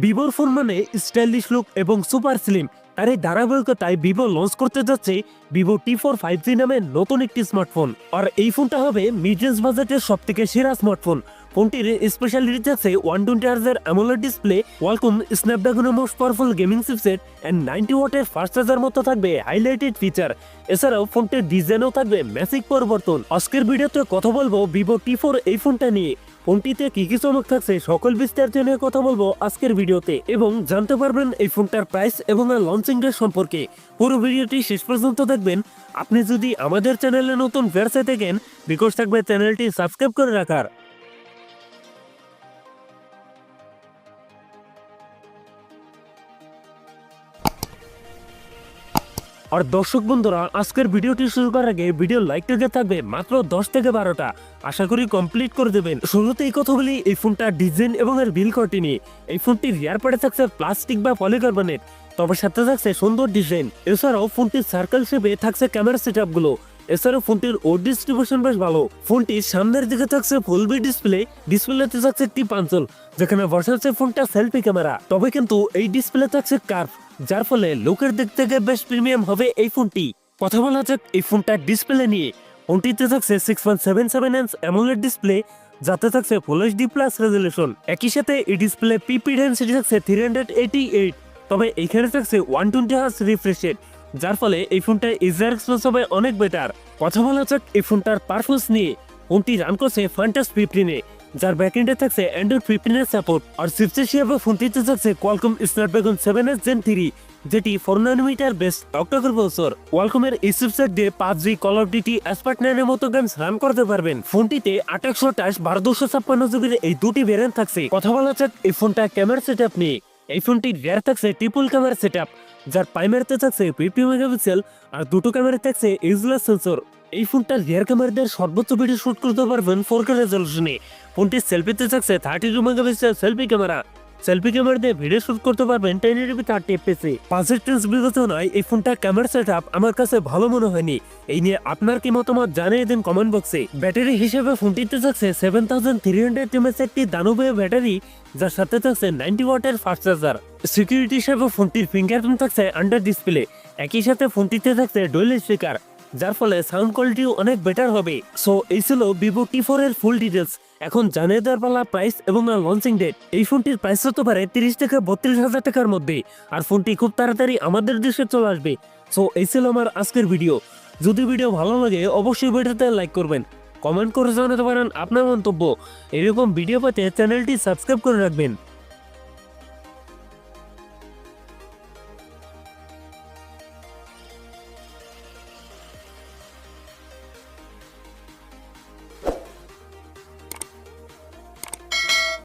ভিভোর ফোন মানে stylish look এবং সুপার স্লিম। আর এই ধারাবাহিকতায় ভিভো লঞ্চ করতে যাচ্ছে ভিভো T4 5G নামে নতুন একটি স্মার্টফোন। আর এই ফোনটা হবে মিড রেঞ্জ বাজেটের সব থেকে সেরা স্মার্টফোন। ফোনটির স্পেশালিটি আছে 120 হার্জের অ্যামোলেড ডিসপ্লে, ওয়ালকম স্ন্যাপড্রাগনের most powerful gaming chipset and 90 ওয়াটের ফাস্ট চার্জার মতো থাকবে হাইলাইটেড ফিচার। এছাড়াও ফোনটির ডিজাইনও থাকবে ম্যাসিভ পরিবর্তন। আজকের ভিডিওতে কথা বলবো ভিভো T4 এই ফোনটা নিয়ে। ফোনটিতে কি কি চমক থাকছে সকল বিস্তারিত নিয়ে কথা বলবো আজকের ভিডিওতে, এবং জানতে পারবেন এই ফোনটার প্রাইস এবং লঞ্চিং ডেট সম্পর্কে। পুরো ভিডিওটি শেষ পর্যন্ত দেখবেন। আপনি যদি আমাদের চ্যানেলে নতুন ফেরসে থাকেন, রিকোয়েস্ট থাকবে চ্যানেলটি সাবস্ক্রাইব করে রাখার। আর দর্শক বন্ধুরা, আজকের ভিডিওটি শুরু করার আগে ভিডিও লাইক থেকে থাকবে মাত্র 10 থেকে 12টা, আশা করি কমপ্লিট করে দেবেন। শুরুতেই কথা বলি এই ফোনটার ডিজাইন এবং এর বিল কোয়ালিটি নিয়ে। এই ফোনটির রিয়ার পার্টে থাকছে প্লাস্টিক বা পলিকার্বনেট, তবে সাথে থাকছে সুন্দর ডিজাইন। এছাড়াও ফোনটির সার্কেল শেপে থাকছে ক্যামেরা সেটআপ গুলো। এছাড়াও ফোনটির ওড ডিস্ট্রিবিউশন বেশ ভালো। ফোনটির সামনের দিকে থাকছে ফুল বি ডিসপ্লেতে থাকছে একটি পাঞ্চল, যেখানে বসাচ্ছে ফোনটা সেলফি ক্যামেরা। তবে কিন্তু এই ডিসপ্লে থাকছে কার্ভ, যার ফলে লুকের দিক থেকে বেশ প্রিমিয়াম হবে এই ফোনটি। কথা বলা যাক এই ফোনটার ডিসপ্লে নিয়ে। ফোনটিতে থাকছে 6.77 ইঞ্চ অ্যামোলেড ডিসপ্লে, যাতে থাকছে ফুল এইচডি প্লাস রেজুলেশন। একই সাথে এই ডিসপ্লে পিপি ডেনসিটি থাকছে 388, তবে এখানে থাকছে 120 হার্জ রিফ্রেশ রেট, যার ফলে এই ফোনটার ইউজার এক্সপিরিয়েন্স হবে অনেক বেটার। কথা বলা যাক এই ফোনটার পারফরমেন্স নিয়ে। ফোনটি রান করছে ফান্টাস 15-এ, যার ব্যাকএন্ডে থাকছে অ্যান্ড্রয়েড 15 এর সাপোর্ট। আর চিপসেট হিসেবে ফোনটিতে থাকছে কোয়ালকম স্ন্যাপড্রাগন 7S Gen 3, যেটি 4 ন্যানোমিটার বেস অক্টাকোর প্রসেসর। কোয়ালকমের এই চিপসেট দিয়ে PUBG, call of duty, Asphalt 9 এর মতো গেমস রান করতে পারবেন। ফোনটিতে 2828 1256 জিবির এই দুটি ভেরিয়েন্ট থাকছে। কথা বলা যাক এই ফোনটা ক্যামেরা সেটআপ নিয়ে। এই ফোনটির রিয়ার থাকছে ট্রিপল ক্যামেরা সেটআপ, যার প্রাইমারিতে থাকছে 50 মেগাপিক্সেল আর দুটো ক্যামেরা থাকছে এজলেস সেন্সর। এই ফোনটার রিয়ার ক্যামেরা দিয়ে সর্বোচ্চ ভিডিও শুট করতে পারবেন 4K রেজলিউশনে। ফোনটির সেলফিতে থাকছে 32 মেগাপিক্সেল সেলফি ক্যামেরা দিয়ে ভিডিও শুট করতে পারবেন 1080p 30fps। পারফরম্যান্স বিবেচনায় এই ফোনটা ক্যামেরা সেটআপ আমার কাছে ভালো মনে হয়নি। এই নিয়ে আপনার কি মতামত জানিয়ে দিন কমেন্ট বক্সে। ব্যাটারি হিসেবে ফোনটিতে থাকছে 7300 mAh একটি দানবীয় ব্যাটারি, যার সাথে থাকছে 90 ওয়াটের ফাস্ট চার্জার। সিকিউরিটি হিসেবে ফোনটির ফিঙ্গারপ্রিন্ট থাকছে আন্ডার ডিসপ্লে। একই সাথে ফোনটিতে থাকছে ডুয়াল স্পিকার, যার ফলে সাউন্ড কোয়ালিটিও অনেক বেটার হবে। সো এই ছিল ভিভো T4 এর ফুল ডিটেলস। এখন জানিয়ে দেওয়ার পালা প্রাইস এবং লঞ্চিং ডেট। এই ফোনটির প্রাইস হতে পারে 30 থেকে 32 হাজার টাকার মধ্যে, আর ফোনটি খুব তাড়াতাড়ি আমাদের দেশে চলে আসবে। সো এই ছিল আমার আজকের ভিডিও। যদি ভিডিও ভালো লাগে অবশ্যই ভিডিওতে লাইক করবেন, কমেন্ট করে জানাতে পারেন আপনার মন্তব্য। এরকম ভিডিও পেতে চ্যানেলটি সাবস্ক্রাইব করে রাখবেন।